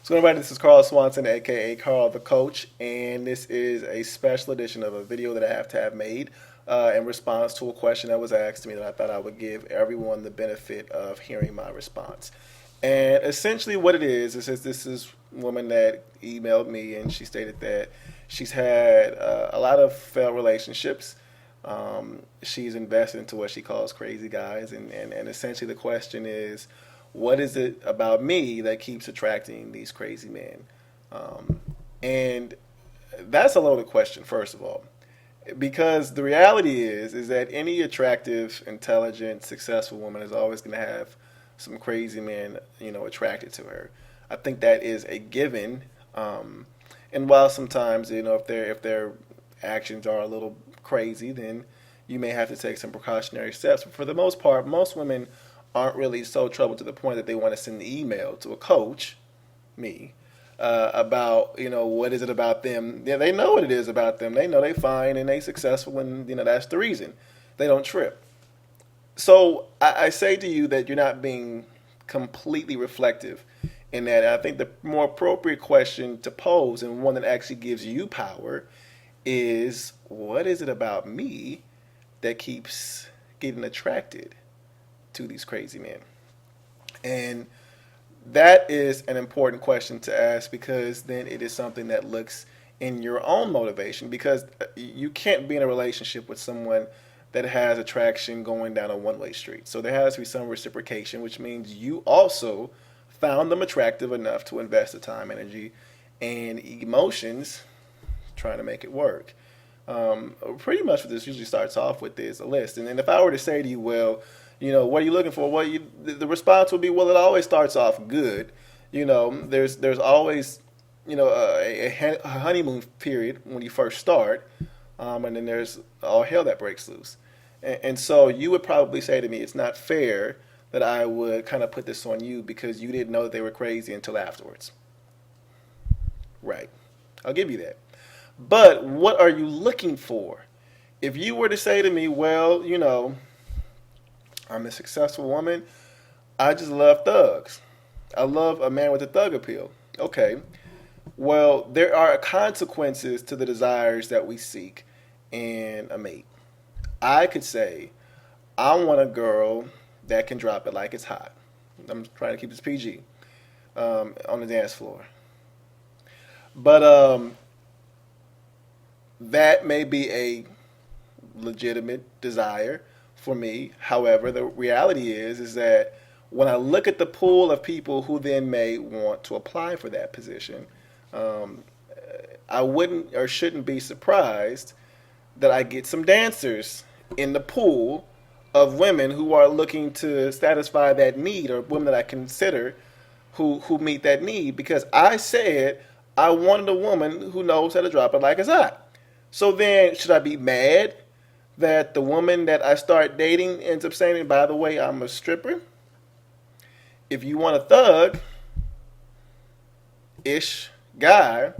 So, everybody, this is Carl Swanson, aka Carl the Coach, and this is a special edition of a video that I have to have made in response to a question that was asked to me that I thought I would give everyone the benefit of hearing my response. And essentially, what it is this is a woman that emailed me, and she stated that she's had a lot of failed relationships. She's invested into what she calls crazy guys, and essentially the question is, what is it about me that keeps attracting these crazy men? Um, and that's a loaded question, first of all, because the reality is that any attractive, intelligent, successful woman is always going to have some crazy men, attracted to her. I think that is a given. And while sometimes, if their actions are a little crazy, then you may have to take some precautionary steps. But for the most part, most women aren't really so troubled to the point that they want to send an email to a coach, me, about what is it about them. Yeah, they know what it is about them. They know they fine and they successful, and that's the reason they don't trip. So I say to you that you're not being completely reflective in that. I think the more appropriate question to pose, and one that actually gives you power, is what is it about me that keeps getting attracted to these crazy men? And that is an important question to ask, because then it is something that looks in your own motivation, because you can't be in a relationship with someone that has attraction going down a one-way street. So there has to be some reciprocation, which means you also found them attractive enough to invest the time, energy, and emotions trying to make it work. Pretty much what this usually starts off with is a list. And then if I were to say to you, well, what are you looking for? Well, the response would be, well, it always starts off good. There's always, a honeymoon period when you first start, and then there's all hell that breaks loose. And so you would probably say to me, it's not fair that I would kind of put this on you because you didn't know that they were crazy until afterwards. Right. I'll give you that. But what are you looking for? If you were to say to me, well, I'm a successful woman, I just love thugs. I love a man with a thug appeal. Okay. Well, there are consequences to the desires that we seek in a mate. I could say, I want a girl that can drop it like it's hot. I'm trying to keep this PG, on the dance floor. But that may be a legitimate desire for me. However, the reality is that when I look at the pool of people who then may want to apply for that position, um, I wouldn't or shouldn't be surprised that I get some dancers in the pool of women who are looking to satisfy that need, or women that I consider who meet that need, because I said I wanted a woman who knows how to drop it like it's hot. So then, should I be mad that the woman that I start dating ends up saying, by the way, I'm a stripper? If you want a thug ish guy,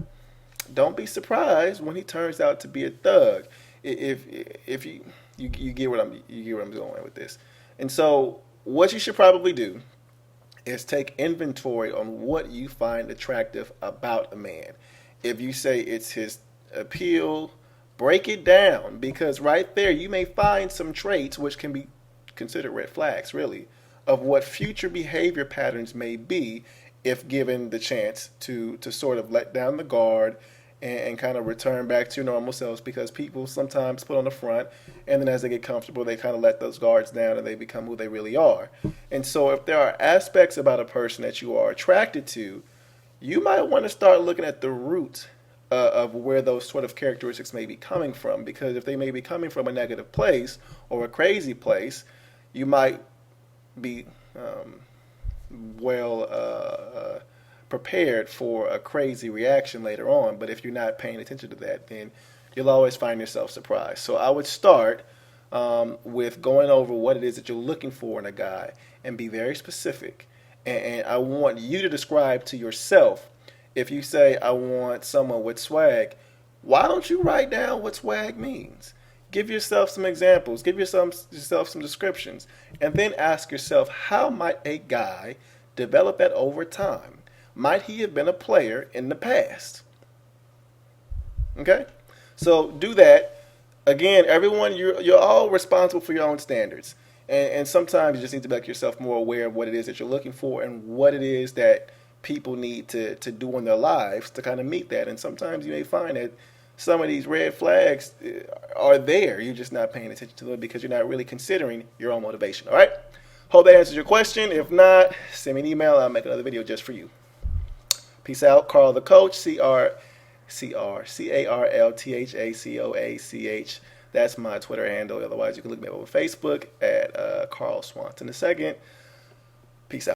don't be surprised when he turns out to be a thug. If you get what I'm going with this. And so what you should probably do is take inventory on what you find attractive about a man. If you say it's his appeal, break it down, because right there you may find some traits which can be considered red flags, really, of what future behavior patterns may be if given the chance to sort of let down the guard and kind of return back to your normal selves, because people sometimes put on the front, and then as they get comfortable they kind of let those guards down and they become who they really are. And so if there are aspects about a person that you are attracted to, you might want to start looking at the root of where those sort of characteristics may be coming from, because if they may be coming from a negative place or a crazy place, you might be well prepared for a crazy reaction later on. But if you're not paying attention to that, then you'll always find yourself surprised. So I would start with going over what it is that you're looking for in a guy and be very specific. And I want you to describe to yourself. If you say, I want someone with swag, why don't you write down what swag means? Give yourself some examples, give yourself some descriptions, and then ask yourself, how might a guy develop that over time? Might he have been a player in the past? Okay? So do that. Again, everyone, you're all responsible for your own standards. And sometimes you just need to make yourself more aware of what it is that you're looking for and what it is that people need to do in their lives to kind of meet that. And sometimes you may find that some of these red flags are there. You're just not paying attention to them because you're not really considering your own motivation. All right? Hope that answers your question. If not, send me an email. I'll make another video just for you. Peace out. Carl the Coach. CarlThacoach. That's my Twitter handle. Otherwise, you can look me up on Facebook at Carl Swanson II.